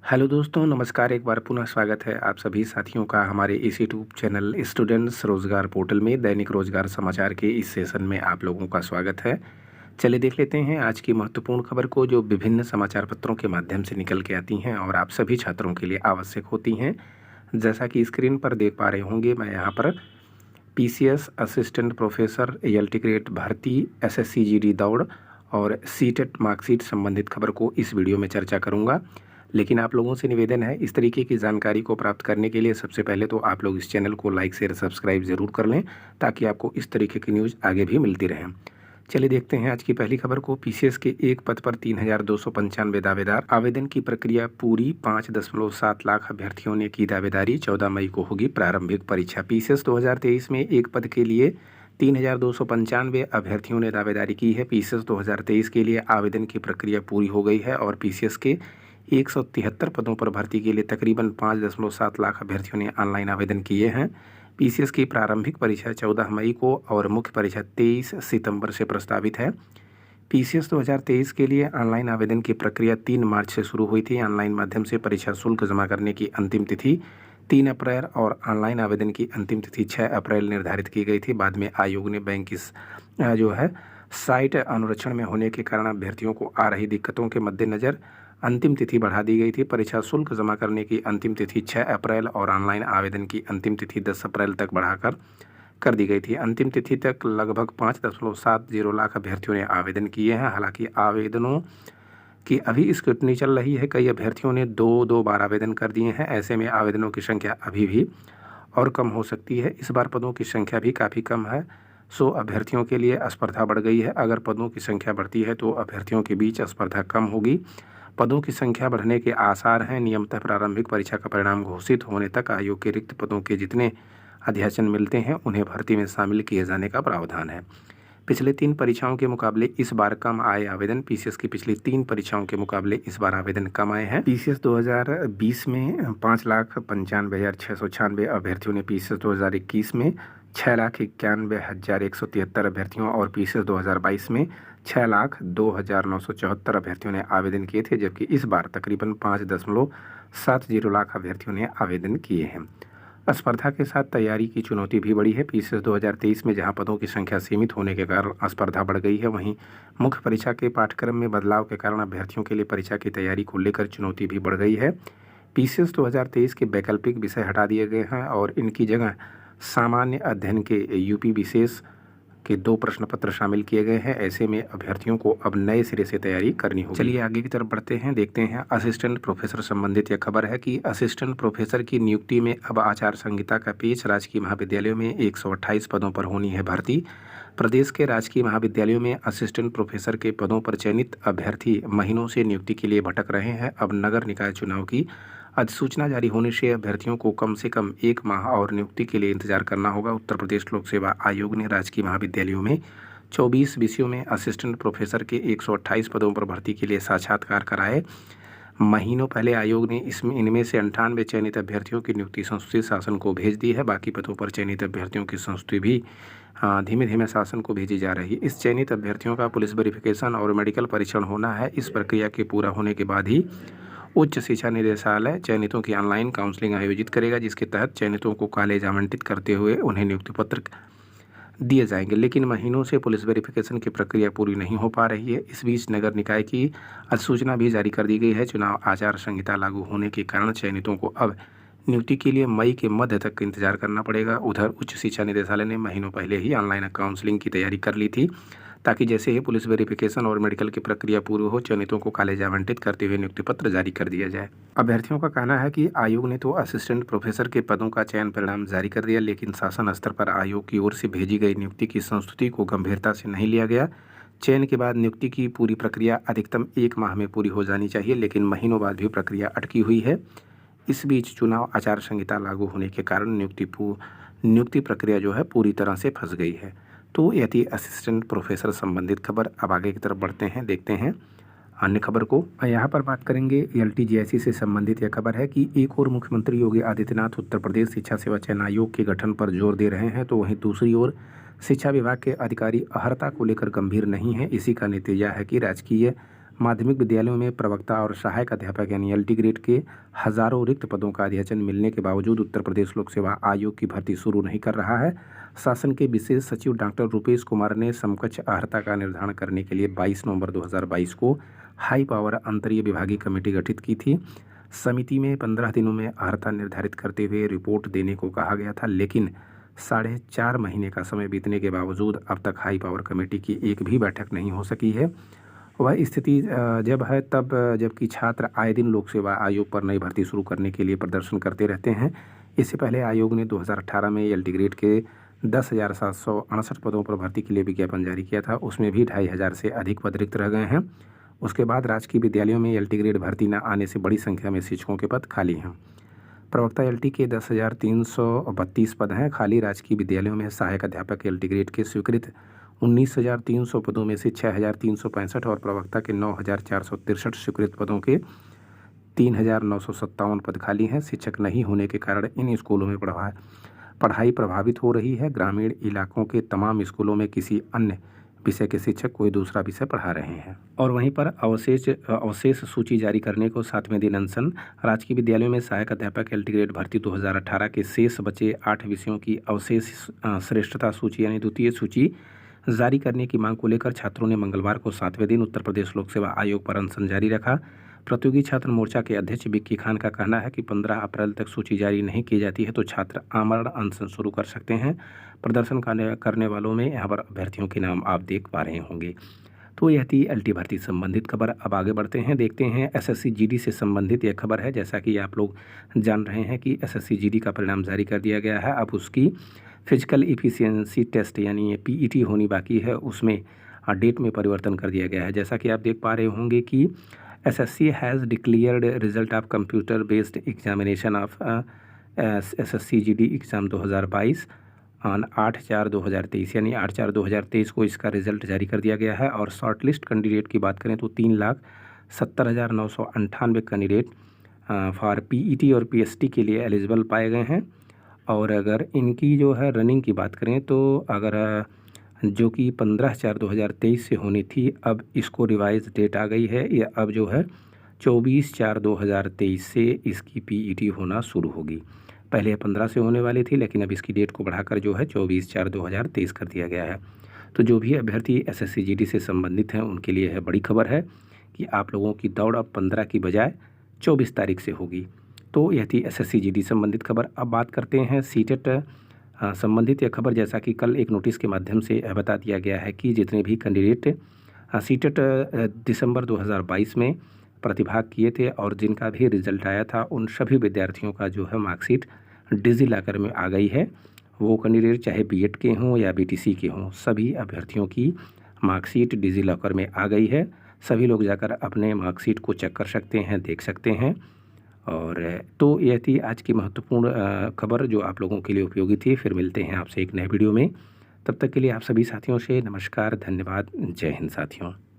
Hello दोस्तों, नमस्कार। एक बार पुनः स्वागत है आप सभी साथियों का हमारे इस यूट्यूब चैनल स्टूडेंट्स रोजगार पोर्टल में दैनिक रोजगार समाचार के इस सेशन में आप लोगों का स्वागत है। चलिए देख लेते हैं आज की महत्वपूर्ण खबर को, जो विभिन्न समाचार पत्रों के माध्यम से निकल के आती हैं और आप सभी छात्रों के लिए आवश्यक होती हैं। जैसा कि स्क्रीन पर देख पा रहे होंगे, मैं यहाँ पर PCS assistant professor ALT grade भर्ती, एसएससी जीडी दौड़ और सीटेट मार्कशीट संबंधित खबर को इस वीडियो में चर्चा करूंगा। लेकिन आप लोगों से निवेदन है, इस तरीके की जानकारी को प्राप्त करने के लिए सबसे पहले तो आप लोग इस चैनल को लाइक शेयर सब्सक्राइब जरूर कर लें, ताकि आपको इस तरीके की न्यूज़ आगे भी मिलती रहे। चलिए देखते हैं आज की पहली खबर को। पीसीएस के एक पद पर 3,295 दावेदार, आवेदन की प्रक्रिया पूरी। 5.7 लाख अभ्यर्थियों ने की दावेदारी। 14 मई को होगी प्रारंभिक परीक्षा। पीसीएस 2023 में एक पद के लिए 3,295 अभ्यर्थियों ने दावेदारी की है। पीसीएस 2023 के लिए आवेदन की प्रक्रिया पूरी हो गई है और पीसीएस के 173 पदों पर भर्ती के लिए तकरीबन 5.7 लाख अभ्यर्थियों ने ऑनलाइन आवेदन किए हैं। पीसीएस की प्रारंभिक परीक्षा 14 मई को और मुख्य परीक्षा 23 सितंबर से प्रस्तावित है। पीसीएस 2023 के लिए ऑनलाइन आवेदन की प्रक्रिया 3 मार्च से शुरू हुई थी। ऑनलाइन माध्यम से परीक्षा शुल्क जमा करने की अंतिम तिथि 3 अप्रैल और ऑनलाइन आवेदन की अंतिम तिथि 6 अप्रैल निर्धारित की गई थी। बाद में आयोग ने बैंक इस साइट अनुरक्षण में होने के कारण अभ्यर्थियों को आ रही दिक्कतों के मद्देनज़र अंतिम तिथि बढ़ा दी गई थी। परीक्षा शुल्क जमा करने की अंतिम तिथि 6 अप्रैल और ऑनलाइन आवेदन की अंतिम तिथि 10 अप्रैल तक बढ़ाकर कर दी गई थी। अंतिम तिथि तक लगभग 5.70 लाख अभ्यर्थियों ने आवेदन किए हैं। हालांकि आवेदनों की अभी स्क्रूटनी चल रही है। कई अभ्यर्थियों ने दो बार आवेदन कर दिए हैं। ऐसे में आवेदनों की संख्या अभी भी और कम हो सकती है। इस बार पदों की संख्या भी काफ़ी कम है, सो अभ्यर्थियों के लिए स्पर्धा बढ़ गई है। अगर पदों की संख्या बढ़ती है तो अभ्यर्थियों के बीच स्पर्धा कम होगी। पदों की संख्या बढ़ने के आसार हैं। नियमतः प्रारंभिक परीक्षा का परिणाम घोषित होने तक आयोग के रिक्त पदों के जितने अध्याचन मिलते हैं उन्हें भर्ती में शामिल किए जाने का प्रावधान है। पिछले 3 परीक्षाओं के मुकाबले इस बार कम आए आवेदन। पीसीएस की पिछली 3 परीक्षाओं के मुकाबले इस बार आवेदन कम आए हैं। पीसीएस 2020 में 5,95,696 अभ्यर्थियों ने, पीसीएस 2021 में 6,91,173 अभ्यर्थियों और पीसीएस 2022 में 6,02,974 अभ्यर्थियों ने आवेदन किए थे, जबकि इस बार तकरीबन 5.70 लाख अभ्यर्थियों ने आवेदन किए हैं। स्पर्धा के साथ तैयारी की चुनौती भी बढ़ी है। पीसीएस 2023 में जहां पदों की संख्या सीमित होने के कारण स्पर्धा बढ़ गई है, वहीं मुख्य परीक्षा के पाठ्यक्रम में बदलाव के कारण अभ्यर्थियों के लिए परीक्षा की तैयारी को लेकर चुनौती भी बढ़ गई है। पीसीएस 2023 के वैकल्पिक विषय हटा दिए गए हैं और इनकी जगह सामान्य अध्ययन के यूपी विशेष के 2 प्रश्न पत्र शामिल किए गए हैं। ऐसे में अभ्यर्थियों को अब नए सिरे से तैयारी करनी होगी। चलिए आगे की तरफ बढ़ते हैं, देखते हैं असिस्टेंट प्रोफेसर संबंधित यह खबर है कि असिस्टेंट प्रोफेसर की नियुक्ति में अब आचार संहिता का पेच। राजकीय महाविद्यालयों में 128 पदों पर होनी है भर्ती। प्रदेश के राजकीय महाविद्यालयों में असिस्टेंट प्रोफेसर के पदों पर चयनित अभ्यर्थी महीनों से नियुक्ति के लिए भटक रहे हैं। अब नगर निकाय चुनाव की अधिसूचना जारी होने से अभ्यर्थियों को कम से कम 1 माह और नियुक्ति के लिए इंतजार करना होगा। उत्तर प्रदेश लोक सेवा आयोग ने राजकीय महाविद्यालयों में 24 विषयों में असिस्टेंट प्रोफेसर के 128 पदों पर भर्ती के लिए साक्षात्कार कराए। महीनों पहले आयोग ने इनमें से 98 चयनित अभ्यर्थियों की नियुक्ति संस्कृति शासन को भेज दी है। बाकी पदों पर चयनित अभ्यर्थियों की संस्तुति भी धीमे धीमे शासन को भेजी जा रही है। इस चयनित अभ्यर्थियों का पुलिस वेरिफिकेशन और मेडिकल परीक्षण होना है। इस प्रक्रिया के पूरा होने के बाद ही उच्च शिक्षा निदेशालय चयनितों की ऑनलाइन काउंसलिंग आयोजित करेगा, जिसके तहत चयनितों को कॉलेज आवंटित करते हुए उन्हें नियुक्ति पत्र दिए जाएंगे। लेकिन महीनों से पुलिस वेरिफिकेशन की प्रक्रिया पूरी नहीं हो पा रही है। इस बीच नगर निकाय की अधिसूचना भी जारी कर दी गई है। चुनाव आचार संहिता लागू होने के कारण चयनितों को अब नियुक्ति के लिए मई के मध्य तक इंतजार करना पड़ेगा। उधर उच्च शिक्षा निदेशालय ने महीनों पहले ही ऑनलाइन काउंसलिंग की तैयारी कर ली थी, ताकि जैसे ही पुलिस वेरिफिकेशन और मेडिकल की प्रक्रिया पूरी हो, चयनितों को कॉलेज आवंटित करते हुए नियुक्ति पत्र जारी कर दिया जाए। अभ्यर्थियों का कहना है कि आयोग ने तो असिस्टेंट प्रोफेसर के पदों का चयन परिणाम जारी कर दिया, लेकिन शासन स्तर पर आयोग की ओर से भेजी गई नियुक्ति की संस्तुति को गंभीरता से नहीं लिया गया। चयन के बाद नियुक्ति की पूरी प्रक्रिया अधिकतम 1 माह में पूरी हो जानी चाहिए, लेकिन महीनों बाद भी प्रक्रिया अटकी हुई है। इस बीच चुनाव आचार संहिता लागू होने के कारण नियुक्ति प्रक्रिया पूरी तरह से फंस गई है। तो यह थी असिस्टेंट प्रोफेसर संबंधित खबर। अब आगे की तरफ बढ़ते हैं, देखते हैं अन्य खबर को। यहाँ पर बात करेंगे एलटीजीआईसी से संबंधित यह खबर है कि एक और मुख्यमंत्री योगी आदित्यनाथ उत्तर प्रदेश शिक्षा सेवा चयन आयोग के गठन पर जोर दे रहे हैं, तो वहीं दूसरी ओर शिक्षा विभाग के अधिकारी अहर्ता को लेकर गंभीर नहीं है। इसी का नतीजा है कि राजकीय माध्यमिक विद्यालयों में प्रवक्ता और सहायक अध्यापक यानी एलटी ग्रेड के हजारों रिक्त पदों का अध्याचन मिलने के बावजूद उत्तर प्रदेश लोक सेवा आयोग की भर्ती शुरू नहीं कर रहा है। शासन के विशेष सचिव डॉक्टर रूपेश कुमार ने समकक्ष अर्हता का निर्धारण करने के लिए 22 नवंबर 2022 को हाई पावर अंतरीय विभागीय कमेटी गठित की थी। समिति में 15 दिनों में अर्हता निर्धारित करते हुए रिपोर्ट देने को कहा गया था, लेकिन 4.5 महीने का समय बीतने के बावजूद अब तक हाई पावर कमेटी की एक भी बैठक नहीं हो सकी है। वह स्थिति जब है तब जबकि छात्र आए दिन लोक सेवा आयोग पर नई भर्ती शुरू करने के लिए प्रदर्शन करते रहते हैं। इससे पहले आयोग ने 2018 में एलटी ग्रेड के 10,768 पदों पर भर्ती के लिए विज्ञापन जारी किया था। उसमें भी 2,500 से अधिक पद रिक्त रह गए हैं। उसके बाद राजकीय विद्यालयों में एलटी ग्रेड भर्ती न आने से बड़ी संख्या में शिक्षकों के पद खाली हैं। प्रवक्ता एलटी के 10,332 पद हैं खाली। राजकीय विद्यालयों में सहायक अध्यापक एलटी ग्रेड के स्वीकृत 19,300 पदों में से 6,365 और प्रवक्ता के 9,463 स्वीकृत पदों के 3,957 पद खाली हैं। शिक्षक नहीं होने के कारण इन स्कूलों में पढ़ाई प्रभावित हो रही है। ग्रामीण इलाकों के तमाम स्कूलों में किसी अन्य विषय के शिक्षक कोई दूसरा विषय पढ़ा रहे हैं। और वहीं पर अवशेष सूची जारी करने को 7वें दिन अनशन। राजकीय विद्यालयों में सहायक अध्यापक एलटी ग्रेड भर्ती 2018 के शेष बचे 8 विषयों की अवशेष श्रेष्ठता सूची यानी द्वितीय सूची जारी करने की मांग को लेकर छात्रों ने मंगलवार को 7वें दिन उत्तर प्रदेश लोक सेवा आयोग पर अनशन जारी रखा। प्रतियोगी छात्र मोर्चा के अध्यक्ष विक्की खान का कहना है कि 15 अप्रैल तक सूची जारी नहीं की जाती है तो छात्र आमरण अनशन शुरू कर सकते हैं। प्रदर्शन करने वालों में यहाँ पर अभ्यर्थियों के नाम आप देख पा रहे होंगे। तो यह थी एलटी भर्ती संबंधित खबर। अब आगे बढ़ते हैं, देखते हैं एसएससी जीडी से संबंधित यह खबर है। जैसा कि आप लोग जान रहे हैं कि एसएससी जीडी का परिणाम जारी कर दिया गया है। अब उसकी फिजिकल इफिशियंसी टेस्ट यानी ये पीईटी होनी बाकी है, उसमें डेट में परिवर्तन कर दिया गया है। जैसा कि आप देख पा रहे होंगे कि SSC has declared result of computer based examination of SSC GD exam 2022 on 8/4/2023 यानी 8/4/2023 को इसका रिजल्ट जारी कर दिया गया है। और शॉर्ट लिस्ट कैंडिडेट की बात करें तो 3,70,998 कैंडिडेट फॉर पीईटी और पीएसटी के लिए एलिजिबल पाए गए हैं। और अगर इनकी जो है रनिंग की बात करें तो अगर जो कि 15/4/2023 से होनी थी, अब इसको रिवाइज डेट आ गई है। ये अब जो है 24/4/2023 से इसकी पीईटी होना शुरू होगी। पहले 15 से होने वाली थी, लेकिन अब इसकी डेट को बढ़ाकर जो है 24/4/2023 कर दिया गया है। तो जो भी अभ्यर्थी एसएससी जीडी से संबंधित हैं उनके लिए है बड़ी खबर है कि आप लोगों की दौड़ अब 15 की बजाय 24 तारीख से होगी। तो यह थी एसएससी जीडी संबंधित खबर। अब बात करते हैं सीटेट संबंधित यह खबर। जैसा कि कल एक नोटिस के माध्यम से बता दिया गया है कि जितने भी कैंडिडेट सीटेट दिसंबर 2022 में प्रतिभाग किए थे और जिनका भी रिजल्ट आया था, उन सभी विद्यार्थियों का जो है मार्कशीट डिजी लॉकर में आ गई है। वो कैंडिडेट चाहे बीएड के हों या बीटीसी के हों, सभी अभ्यर्थियों की मार्कशीट डिजी लॉकर में आ गई है। सभी लोग जाकर अपने मार्कशीट को चेक कर सकते हैं, देख सकते हैं। और तो यह थी आज की महत्वपूर्ण खबर जो आप लोगों के लिए उपयोगी थी। फिर मिलते हैं आपसे एक नए वीडियो में। तब तक के लिए आप सभी साथियों से नमस्कार, धन्यवाद, जय हिंद साथियों।